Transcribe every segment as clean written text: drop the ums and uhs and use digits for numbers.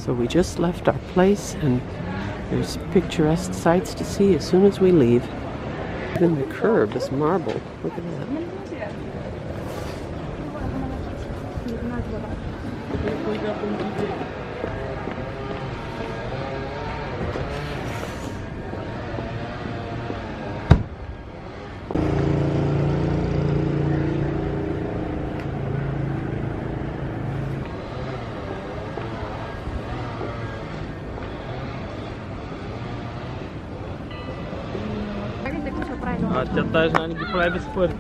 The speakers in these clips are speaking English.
So we just left our place, and there's picturesque sights to see as soon as we leave. Even the curb is marble. Look at that. Тя знае ги прави без пари.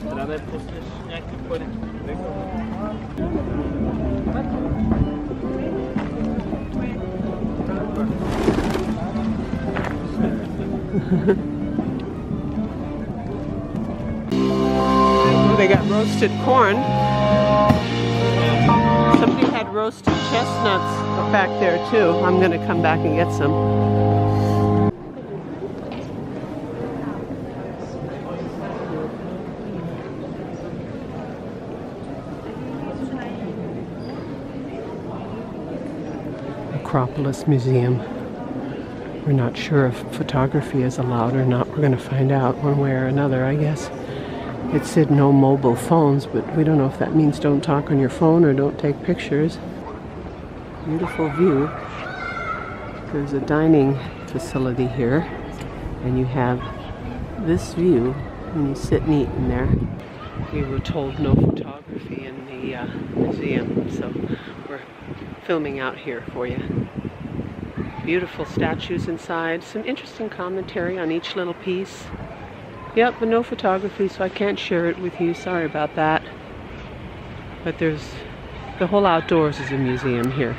Трябва да я пуснеш някакви пари. They got roasted corn. Somebody had roasted chestnuts back there too. I'm going to come back and get some. Acropolis Museum. We're not sure if photography is allowed or not. We're going to find out one way or another, I guess. It said no mobile phones, but we don't know if that means don't talk on your phone or don't take pictures. Beautiful view. There's a dining facility here, and you have this view when you sit and eat in there. We were told no photography in the museum, so we're filming out here for you. Beautiful statues inside, some interesting commentary on each little piece. Yep, but no photography, so I can't share it with you. Sorry about that. But there's the whole outdoors is a museum here.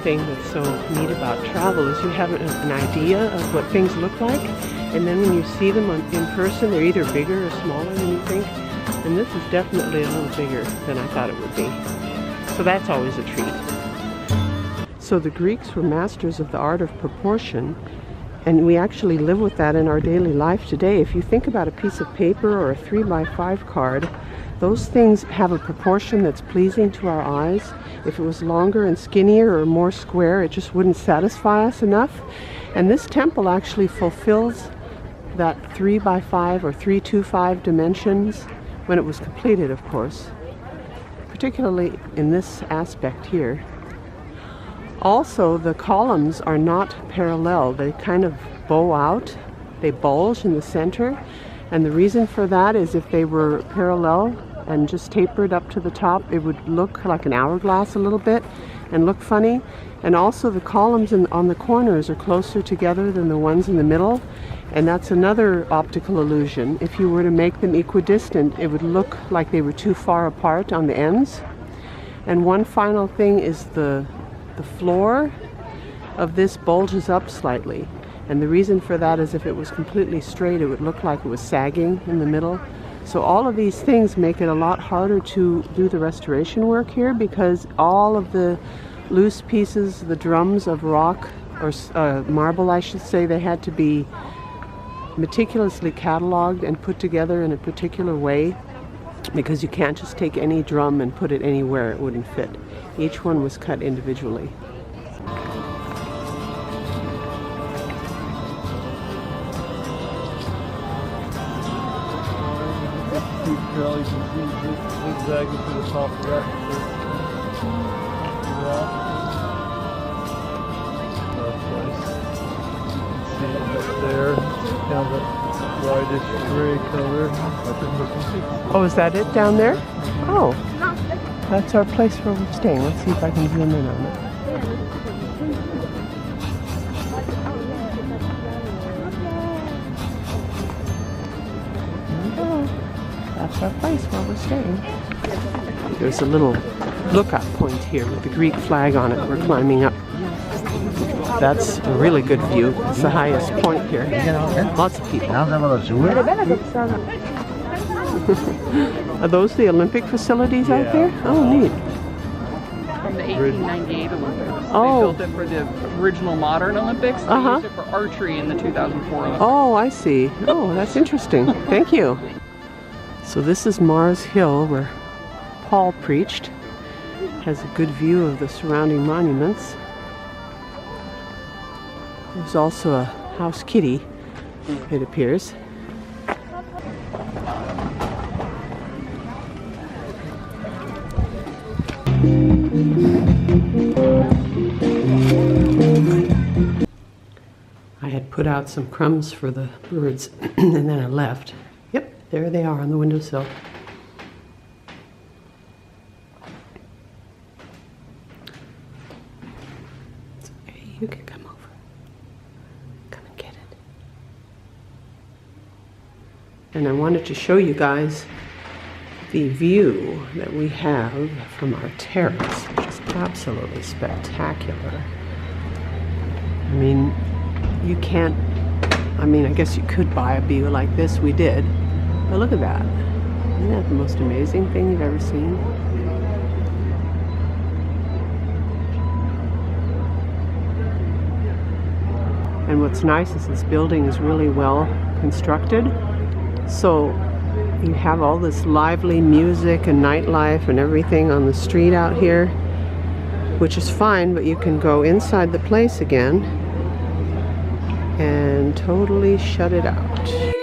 Thing that's so neat about travel is you have an idea of what things look like, and then when you see them in person, they're either bigger or smaller than you think, and this is definitely a little bigger than I thought it would be. So that's always a treat. So the Greeks were masters of the art of proportion, and we actually live with that in our daily life today. If you think about a piece of paper or a 3x5 card, those things have a proportion that's pleasing to our eyes. If it was longer and skinnier or more square, it just wouldn't satisfy us enough. And this temple actually fulfills that 3x5 or 325 dimensions when it was completed, of course, particularly in this aspect here. Also, the columns are not parallel. They kind of bow out. They bulge in the center. And the reason for that is if they were parallel and just tapered up to the top, it would look like an hourglass a little bit and look funny. And also the columns on the corners are closer together than the ones in the middle, and that's another optical illusion. If you were to make them equidistant, it would look like they were too far apart on the ends. And one final thing is the floor of this bulges up slightly. And the reason for that is if it was completely straight, it would look like it was sagging in the middle. So all of these things make it a lot harder to do the restoration work here, because all of the loose pieces, the drums of rock or marble, I should say, they had to be meticulously cataloged and put together in a particular way, because you can't just take any drum and put it anywhere, it wouldn't fit. Each one was cut individually. You can see zigzagging to the top of that. That's nice. see up there, kind of a whitish gray color. Oh, is that it down there? Oh, that's our place where we're staying. Let's see if I can zoom in on it. That's our place where we're staying. There's a little lookout point here with the Greek flag on it. We're climbing up. That's a really good view. It's the highest point here. Lots of people. Are those the Olympic facilities out there? Oh, neat. From the 1898 Olympics. Oh. They built it for the original modern Olympics. They used it for archery in the 2004 Olympics. Oh, I see. Oh, that's interesting. Thank you. So this is Mars Hill where Paul preached. Has a good view of the surrounding monuments. There's also a house kitty, it appears. I had put out some crumbs for the birds and then I left. Yep, there they are on the windowsill. It's okay, you can come over. Come and get it. And I wanted to show you guys the view that we have from our terrace, which is absolutely spectacular. I mean, you can't, I guess you could buy a view like this, we did, but look at that. Isn't that the most amazing thing you've ever seen? And what's nice is this building is really well constructed, so you have all this lively music and nightlife and everything on the street out here, which is fine, but you can go inside the place again and totally shut it out.